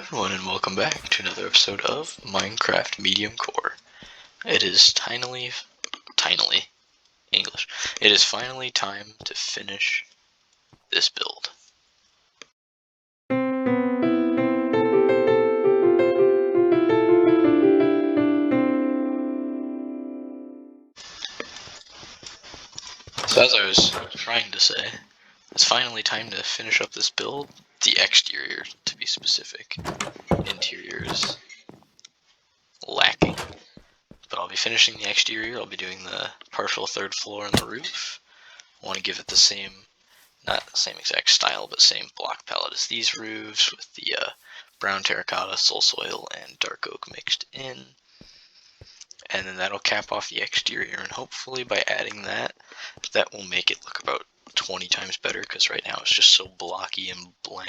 everyone, and welcome back to another episode of Minecraft Mediumcore. It is English. It is finally time to finish this build. So as I was trying to say, it's finally time to finish up this build. The exterior, to be specific. Interior is lacking. But I'll be finishing the exterior. I'll be doing the partial third floor and the roof. I want to give it the same, not the same exact style, but same block palette as these roofs, with the brown terracotta, soul soil, and dark oak mixed in. And then that'll cap off the exterior, and hopefully by adding that, that will make it look about 20 times better, because right now it's just so blocky and bland.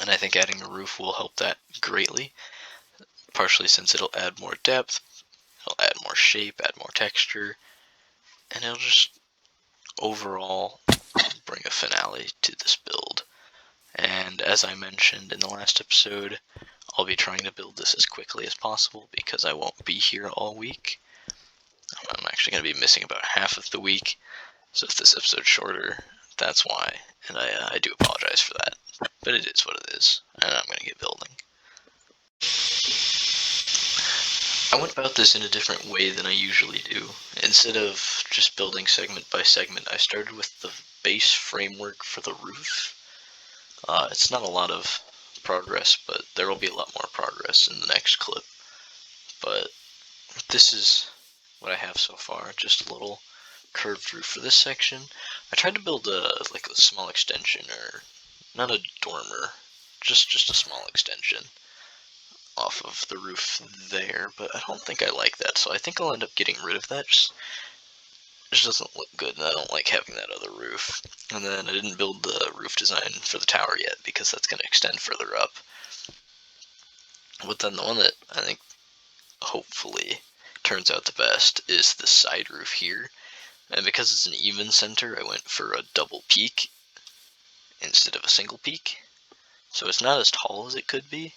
And I think adding a roof will help that greatly, partially since it'll add more depth, it'll add more shape, add more texture, and it'll just overall bring a finale to this build. And as I mentioned in the last episode, I'll be trying to build this as quickly as possible because I won't be here all week. I'm actually going to be missing about half of the week, so if this episode's shorter, that's why, and I do apologize for that, but it is what it is, and I'm going to get building. I went about this in a different way than I usually do. Instead of just building segment by segment, I started with the base framework for the roof. It's not a lot of progress, but there will be a lot more progress in the next clip. But this is what I have so far, just a little curved roof for this section. I tried to build a small extension, or not a dormer, just a small extension off of the roof there, but I don't think I like that, so I think I'll end up getting rid of that. It just doesn't look good, and I don't like having that other roof. And then I didn't build the roof design for the tower yet, because that's going to extend further up. But then the one that I think hopefully turns out the best is the side roof here. And because it's an even center, I went for a double peak instead of a single peak. So it's not as tall as it could be,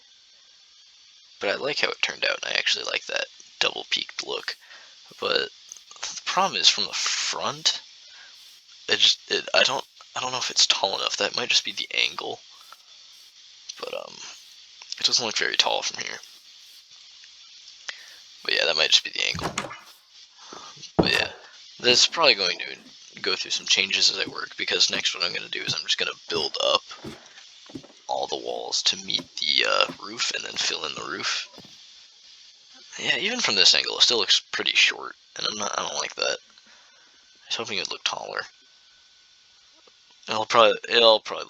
but I like how it turned out, and I actually like that double peaked look. But the problem is from the front, I don't know if it's tall enough. That might just be the angle, but it doesn't look very tall from here. But yeah, that might just be the angle. But yeah, this is probably going to go through some changes as I work, because next what I'm going to do is I'm just going to build up all the walls to meet the roof, and then fill in the roof. Yeah, even from this angle, it still looks pretty short, and I don't like that. I was hoping it would look taller. It'll probably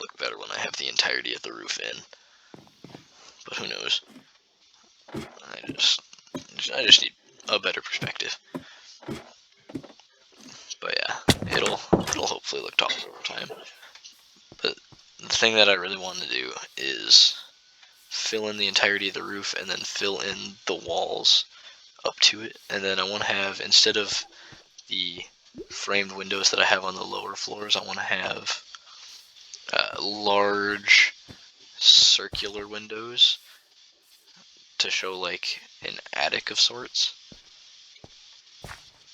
look better when I have the entirety of the roof in, but who knows? I just need a better perspective. But yeah, it'll hopefully look taller over time. But the thing that I really want to do is fill in the entirety of the roof, and then fill in the walls up to it. And then I want to have, instead of the framed windows that I have on the lower floors, I want to have large circular windows to show like an attic of sorts.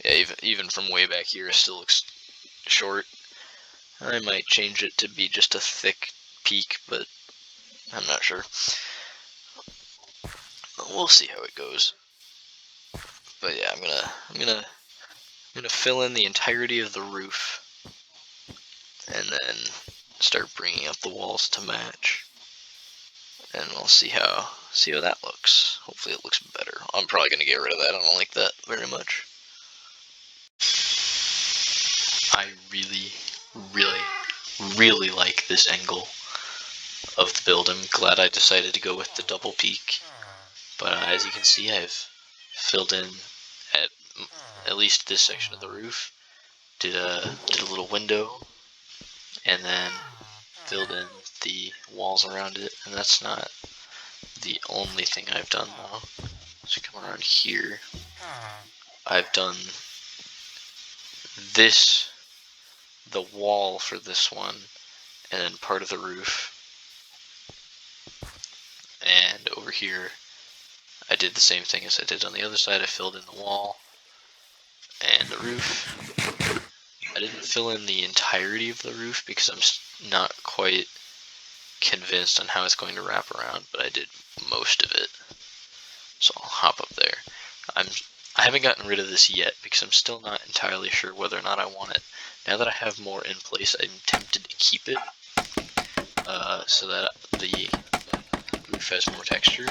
Yeah, even from way back here, it still looks short. I might change it to be just a thick peak, but I'm not sure. We'll see how it goes. But yeah, I'm gonna fill in the entirety of the roof, and then start bringing up the walls to match, and we'll see how that looks. Hopefully it looks better. I'm probably gonna get rid of that. I don't like that very much. I really like this angle of the build. I'm glad I decided to go with the double peak. But as you can see, I've filled in at least this section of the roof. Did a little window, and then filled in the walls around it. And that's not the only thing I've done though. So come around here. I've done the wall for this one, and then part of the roof. And over here, I did the same thing as I did on the other side. I filled in the wall and the roof. I didn't fill in the entirety of the roof because I'm not quite convinced on how it's going to wrap around, but I did most of it. So I'll hop up there. I haven't gotten rid of this yet because I'm still not entirely sure whether or not I want it. Now that I have more in place, I'm tempted to keep it so that the roof has more texture,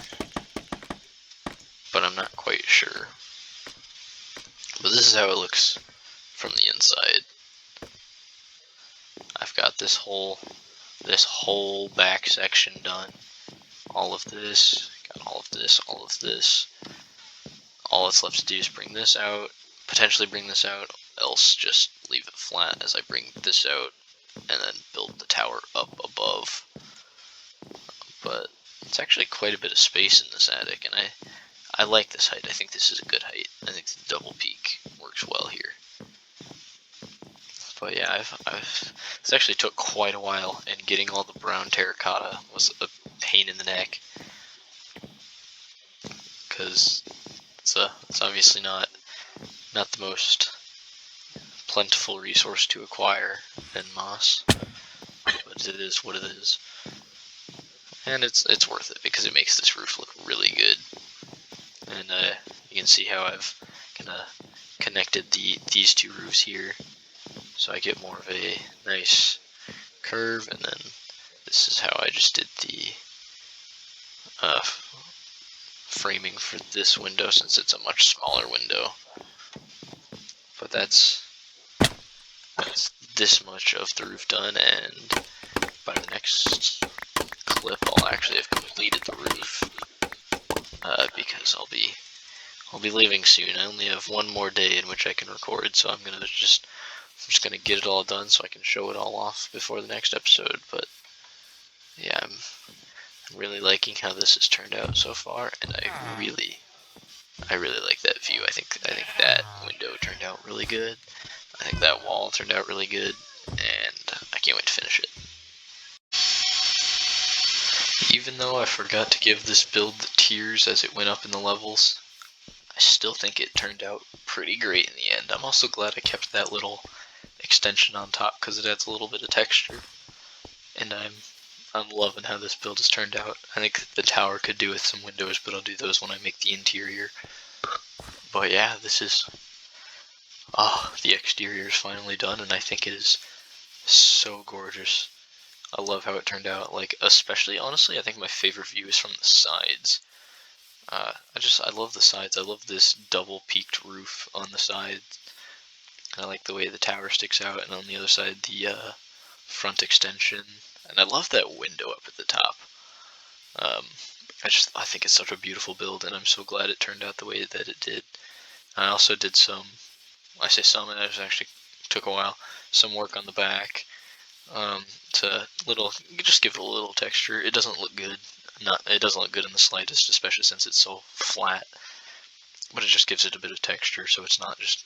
but I'm not quite sure. But this is how it looks from the inside. I've got this whole back section done. All of this, got all of this, all of this. All that's left to do is bring this out, potentially bring this out, else just leave it flat as I bring this out, and then build the tower up above. But it's actually quite a bit of space in this attic, and I like this height. I think this is a good height. I think the double peak works well here. But yeah, this actually took quite a while, and getting all the brown terracotta was a pain in the neck, because it's obviously not the most plentiful resource to acquire in moss, but it is what it is, and it's worth it because it makes this roof look really good. And you can see how I've kind of connected these two roofs here, so I get more of a nice curve. And then this is how I just did the framing for this window, since it's a much smaller window. But that's this much of the roof done, and by the next clip I'll actually have completed the roof, because I'll be leaving soon. I only have one more day in which I can record, so I'm just gonna get it all done so I can show it all off before the next episode. But yeah, I'm really liking how this has turned out so far, and I really like that view. I think that window turned out really good. I think that wall turned out really good, and I can't wait to finish it. Even though I forgot to give this build the tiers as it went up in the levels, I still think it turned out pretty great in the end. I'm also glad I kept that little extension on top because it adds a little bit of texture, and I'm loving how this build has turned out. I think the tower could do with some windows, but I'll do those when I make the interior. But yeah, this is the exterior is finally done, and I think it is so gorgeous. I love how it turned out. Like, especially, honestly, I think my favorite view is from the sides. I love the sides. I love this double peaked roof on the sides. I like the way the tower sticks out, and on the other side the front extension. And I love that window up at the top. I think it's such a beautiful build, and I'm so glad it turned out the way that it did. I also did it actually took a while, some work on the back, to just give it a little texture. It doesn't look good. It doesn't look good in the slightest, especially since it's so flat. But it just gives it a bit of texture, so it's not just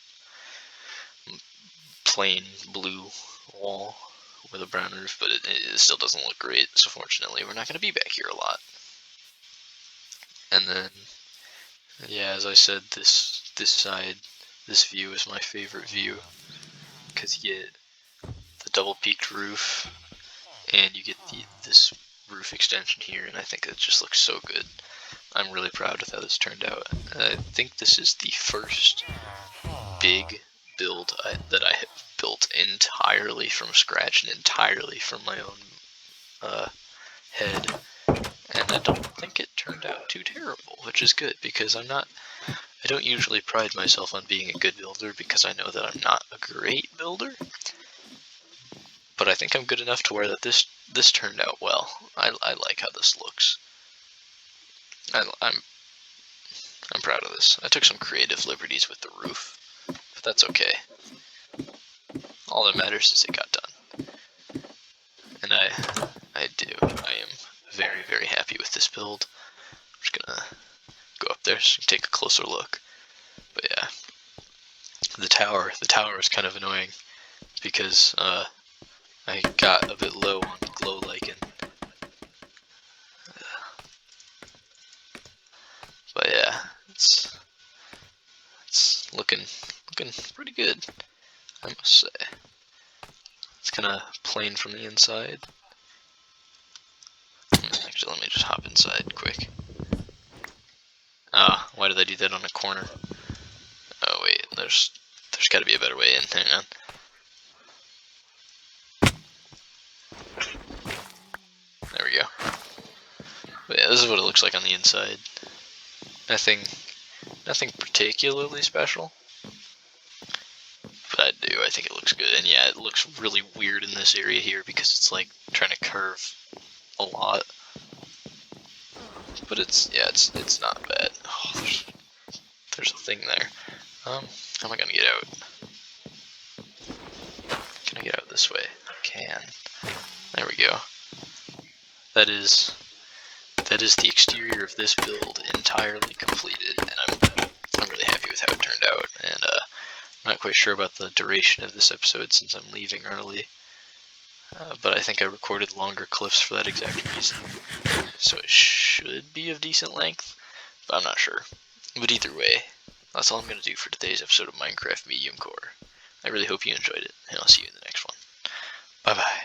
plain blue wall with a brown roof. But it still doesn't look great. So fortunately, we're not going to be back here a lot. And then, yeah, as I said, this view is my favorite view, because you get the double peaked roof, and you get this roof extension here, and I think it just looks so good. I'm really proud with how this turned out. I think this is the first big build that I have built entirely from scratch and entirely from my own head, and I don't think it turned out too terrible, which is good, because I don't usually pride myself on being a good builder, because I know that I'm not a great builder. But I think I'm good enough to where that this turned out well. I like how this looks. I'm proud of this. I took some creative liberties with the roof, but that's okay. All that matters is it got done. And I am very, very happy with this build. I'm just gonna go up there so you can take a closer look. But yeah, the tower is kind of annoying because I got a bit low on glow lichen. good, I must say. It's kind of plain from the inside. Actually, let me just hop inside quick. Ah, why did I do that on a corner? Oh wait, there's got to be a better way in. Hang on. There we go. But yeah, this is what it looks like on the inside. Nothing particularly special. But I think it looks good. And yeah, it looks really weird in this area here because it's like trying to curve a lot. But it's not bad. Oh, there's a thing there. How am I gonna get out? Can I get out this way? I can. There we go. That is the exterior of this build entirely completed, and I'm really happy with how it turned out. And I'm not quite sure about the duration of this episode since I'm leaving early, but I think I recorded longer clips for that exact reason. So it should be of decent length, but I'm not sure. But either way, that's all I'm going to do for today's episode of Minecraft Mediumcore. I really hope you enjoyed it, and I'll see you in the next one. Bye bye.